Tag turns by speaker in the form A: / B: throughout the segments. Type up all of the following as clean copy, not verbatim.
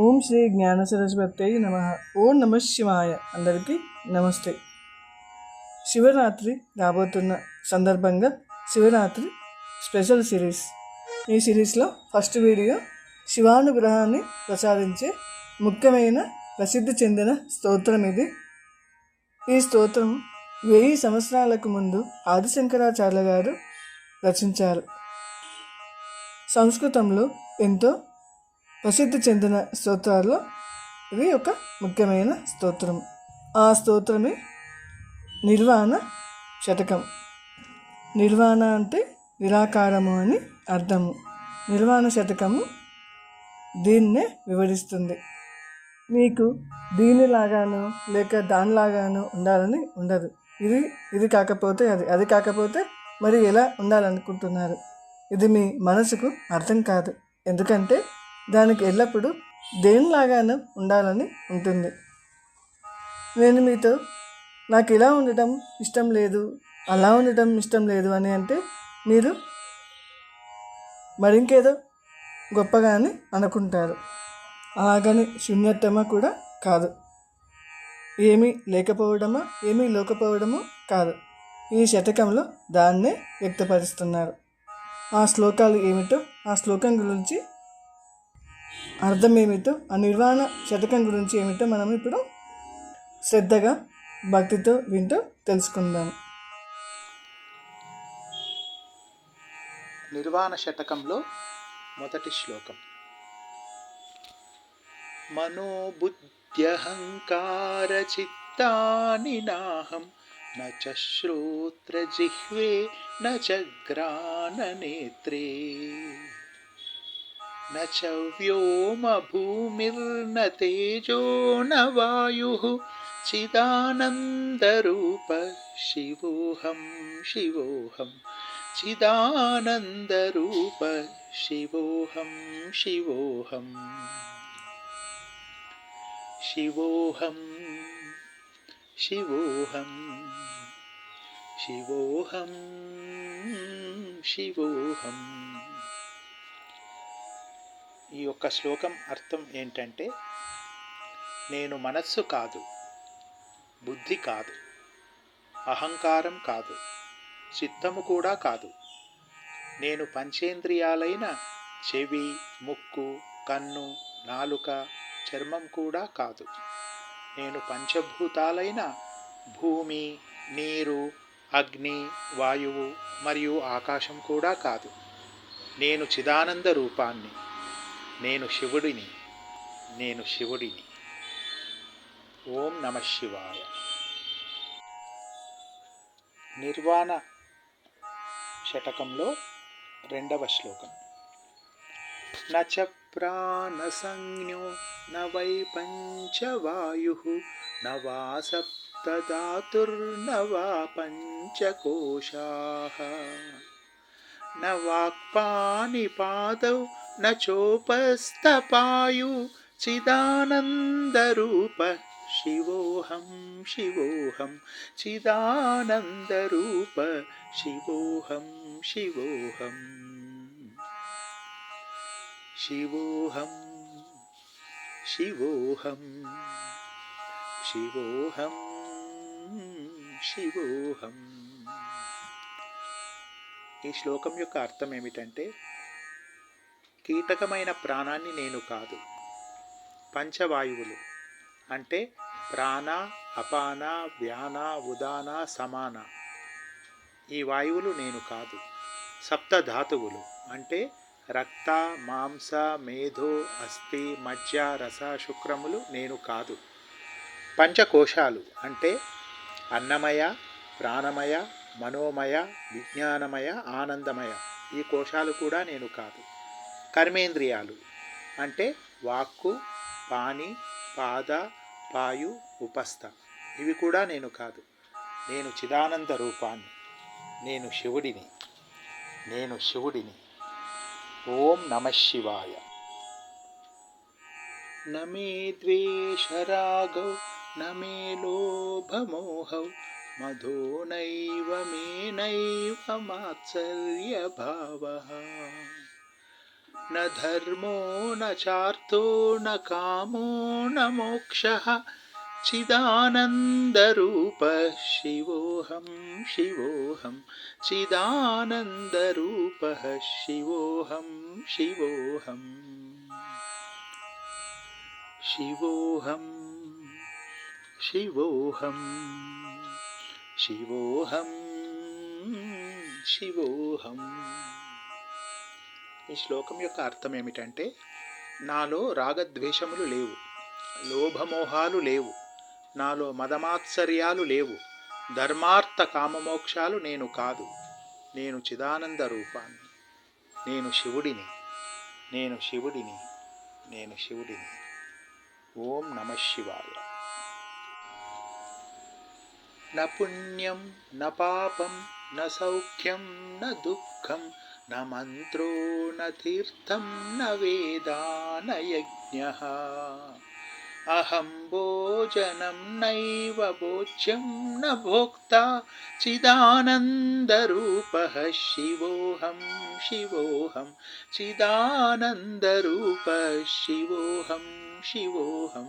A: ఓం శ్రీ జ్ఞాన సరస్వతి నమ. ఓం నమ శివాయ. అందరికీ నమస్తే. శివరాత్రి రాబోతున్న సందర్భంగా శివరాత్రి స్పెషల్ సిరీస్. ఈ సిరీస్లో ఫస్ట్ వీడియో శివానుగ్రహాన్ని ప్రసాదించే ముఖ్యమైన ప్రసిద్ధి చెందిన స్తోత్రం ఇది. ఈ స్తోత్రం 1000 సంవత్సరాలకు ముందు ఆదిశంకరాచార్య గారు రచించారు. సంస్కృతంలో ఎంతో ప్రసిద్ధి చెందిన స్తోత్రాల్లో ఇది ఒక ముఖ్యమైన స్తోత్రం. ఆ స్తోత్రమే నిర్వాణ శతకం. నిర్వాణ అంటే నిరాకారము అని అర్థము. నిర్వాణ శతకము దీన్నే వివరిస్తుంది. మీకు దీనిలాగాను లేక దానిలాగాను ఉండాలని ఉండదు. ఇది కాకపోతే అది కాకపోతే మరి ఎలా ఉండాలనుకుంటున్నారు? ఇది మీ మనసుకు అర్థం కాదు. ఎందుకంటే దానికి ఎల్లప్పుడూ దేనిలాగానూ ఉండాలని ఉంటుంది. నేను మీతో నాకు ఇలా ఉండటం ఇష్టం లేదు, అలా ఉండటం ఇష్టం లేదు అని అంటే మీరు మరింకేదో గొప్పగాని అనుకుంటారు. అలాగని శూన్యత్వమా కూడా కాదు. ఏమీ లేకపోవడమా ఏమీ లేకపోవడమో కాదు. ఈ శతకంలో దాన్నే వ్యక్తపరుస్తున్నారు. ఆ శ్లోకాలు ఏమిటో, ఆ శ్లోకం గురించి అర్థం ఏమిటో, ఆ నిర్వాణ శతకం గురించి ఏమిటో మనం ఇప్పుడు శ్రద్ధగా భక్తితో వింటూ తెలుసుకుందాం.
B: నిర్వాణ శతకంలో మొదటి శ్లోకం. మనోబుద్ధ్యహంకార చిత్తాని నాహం న చ శ్రోత్ర జిహ్వే న చ గ్రాణ నేత్రే న చ వ్యోమ భూమిర్న తేజో న వాయుః చిదానందరూప శివోహం శివోహం చిదానందరూప శివోహం శివోహం శివోహం శివోహం శివోహం శివోహం. ఈ యొక్క శ్లోకం అర్థం ఏంటంటే, నేను మనస్సు కాదు, బుద్ధి కాదు, అహంకారం కాదు, చిత్తము కూడా కాదు. నేను పంచేంద్రియాలైన చెవి, ముక్కు, కన్ను, నాలుక, చర్మం కూడా కాదు. నేను పంచభూతాలైన భూమి, నీరు, అగ్ని, వాయువు మరియు ఆకాశం కూడా కాదు. నేను చిదానంద రూపాన్ని, నేను శివుడిని. ఓం నమ శివాయ. నిర్వాణ శతకంలో రెండవ శ్లోకం. న చ ప్రాణసంజ్ఞో న వై పంచవాయుః న వా సప్తధాతుర్న వా పంచకోశాః న వాక్పాణిపాదౌ న చోపస్థపాయు చిదానందరూప శివోహం శివోహం చిదానందరూప శివోహం శివోహం శివోహం శివోహం శివోహం శివోహం. ఈ శ్లోకం యొక్క అర్థం ఏమిటంటే, కీటకమైన ప్రాణాన్ని నేను కాదు. పంచవాయువులు అంటే ప్రాణ, అపాన, వ్యాన, ఉదాన, సమాన, ఈ వాయువులు నేను కాదు. సప్తధాతువులు అంటే రక్త, మాంస, మేధో, అస్థి, మజ్జ, రస, శుక్రములు నేను కాదు. పంచకోశాలు అంటే అన్నమయ, ప్రాణమయ, మనోమయ, విజ్ఞానమయ, ఆనందమయ, ఈ కోశాలు కూడా నేను కాదు. కర్మేంద్రియాలు అంటే వాక్కు, పాణి, పాద, పాయు, ఉపస్థ, ఇవి కూడా నేను కాదు. నేను చిదానంద రూపాన్ని, నేను శివుడిని. ఓం నమ శివాయ. నమే ద్వేషరాగౌ నమే లోభమోహౌ మధో నైవ మే నైవ మాత్సర్య భావః न धर्मो न चार्थो न कामो न मोक्षः चिदानन्दरूपः शिवोऽहं शिवोऽहं चिदानन्दरूपः शिवोऽहं शिवोऽहं शिवोऽहं शिवोऽहं शिवोऽहं శివోహం. ఈ శ్లోకం యొక్క అర్థం ఏమిటంటే, నాలో రాగద్వేషములు లేవు, లోభమోహాలు లేవు, నాలో మదమాత్సర్యాలు లేవు, ధర్మార్థ కామమోక్షాలు నేను కాదు, నేను చిదానంద రూపాన్ని, నేను శివుడిని, నేను శివుడిని, నేను శివుడిని. ఓం నమః శివాయ. న పుణ్యం న పాపం న సౌఖ్యం న దుఃఖం న మంత్రో న తీర్థం న వేదా న యజ్ఞః అహం భోజనం నైవ భోజ్యం న భోక్తా చిదానందరూపః శివోహం శివోహం చిదానందరూపః శివోహం శివోహం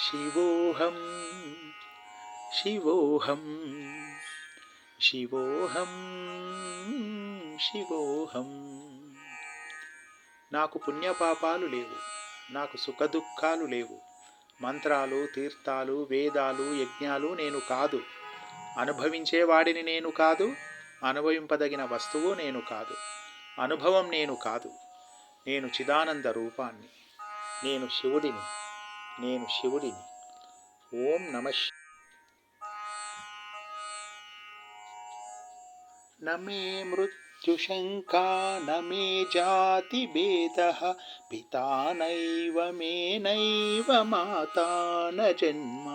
B: శివోహం శివోహం శివోహం శివోహం. నాకు పుణ్యపాపాలు లేవు, నాకు సుఖదుఖాలు లేవు, మంత్రాలు తీర్థాలు వేదాలు యజ్ఞాలు నేను కాదు, అనుభవించేవాడిని నేను కాదు, అనుభవింపదగిన వస్తువు నేను కాదు, అనుభవం నేను కాదు, నేను చిదానంద రూపాన్ని, నేను శివుడిని, నేను శివుడిని. ఓం నమః. న మే మృత్యుశంకా న మే జాతి భేదః పితా నైవ మే నైవ మాతా న జన్మ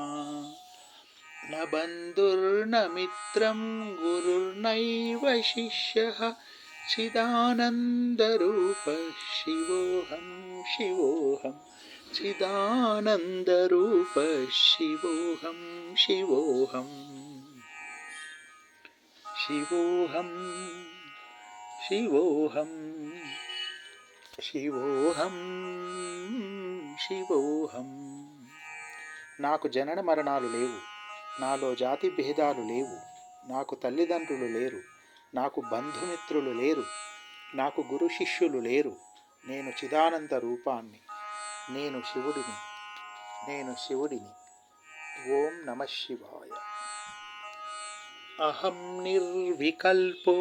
B: న బంధుర్న మిత్రం గురుర్నైవ శిష్యః చిదానందరూపః శివోహం శివోహం చిదానందరూపః శివోహం శివోహం శివోహం శివోహం శివోహం శివోహం. నాకు జనన మరణాలు లేవు, నాలో జాతి భేదాలు లేవు, నాకు తల్లిదండ్రులు లేరు, నాకు బంధుమిత్రులు లేరు, నాకు గురు శిష్యులు లేరు, నేను చిదానంద రూపాన్ని, నేను శివుడిని, నేను శివుడిని. ఓం నమః శివాయ. అహం నిర్వికల్పో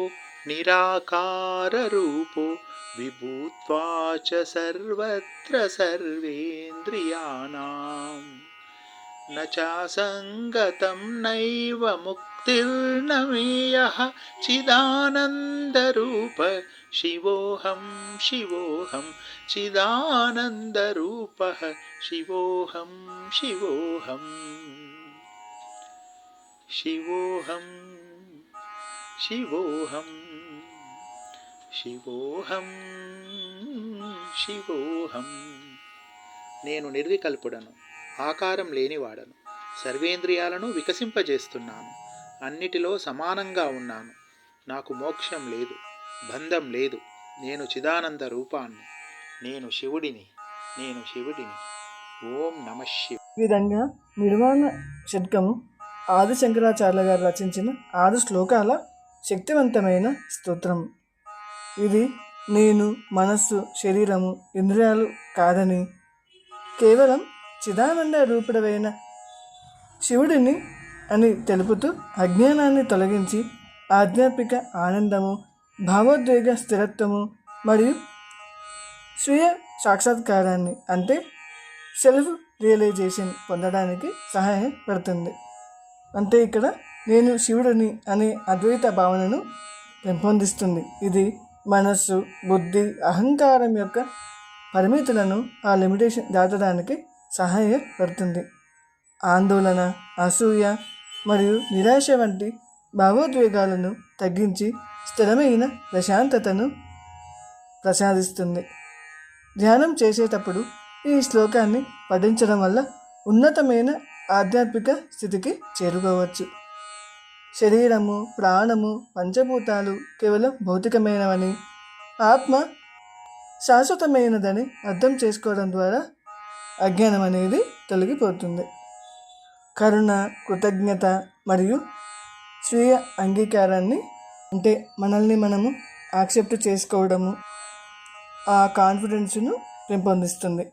B: నిరాకారరూపో విభూత్వా చ సర్వత్ర సర్వేంద్రియాణాం న చాసంగతం నైవ ముక్తిర్న మేయః చిదానందరూపః శివోహం శివోహం చిదానందరూపః శివోహం శివోహం శివోహం శివోహం శివోహం శివోహం. నేను నిర్వికల్పుడను, ఆకారం లేనివాడను, సర్వేంద్రియాలను వికసింపజేస్తున్నాను, అన్నిటిలో సమానంగా ఉన్నాను, నాకు మోక్షం లేదు, బంధం లేదు, నేను చిదానంద రూపాన్ని, నేను శివుడిని, నేను శివుడిని. ఓం నమః శివాయ.
A: ఈ విధంగా నిర్వాణ షట్కము ఆది శంకరాచార్యుల గారు రచించిన 6 శ్లోకాల శక్తివంతమైన స్తోత్రం. ఇది నేను మనస్సు శరీరము ఇంద్రియాలు కాదని, కేవలం చిదానంద రూపుడవైన శివుడిని అని తెలుపుతూ అజ్ఞానాన్ని తొలగించి ఆధ్యాత్మిక ఆనందము, భావోద్వేగ స్థిరత్వము మరియు స్వీయ సాక్షాత్కారాన్ని అంటే సెల్ఫ్ రియలైజేషన్ పొందడానికి సహాయపడుతుంది. అంటే ఇక్కడ నేను శివుడిని అనే అద్వైత భావనను పెంపొందిస్తుంది. ఇది మనస్సు, బుద్ధి, అహంకారం యొక్క పరిమితులను ఆ లిమిటేషన్ దాటడానికి సహాయపడుతుంది. ఆందోళన, అసూయ మరియు నిరాశ వంటి భావోద్వేగాలను తగ్గించి స్థిరమైన ప్రశాంతతను ప్రసాదిస్తుంది. ధ్యానం చేసేటప్పుడు ఈ శ్లోకాన్ని పఠించడం వల్ల ఉన్నతమైన ఆధ్యాత్మిక స్థితికి చేరుకోవచ్చు. శరీరము, ప్రాణము, పంచభూతాలు కేవలం భౌతికమైనవని, ఆత్మ శాశ్వతమైనదని అర్థం చేసుకోవడం ద్వారా అజ్ఞానం అనేది తొలగిపోతుంది. కరుణ, కృతజ్ఞత మరియు స్వీయ అంగీకారాన్ని, అంటే మనల్ని మనము యాక్సెప్ట్ చేసుకోవడము, ఆ కాన్ఫిడెన్స్ను పెంపొందిస్తుంది.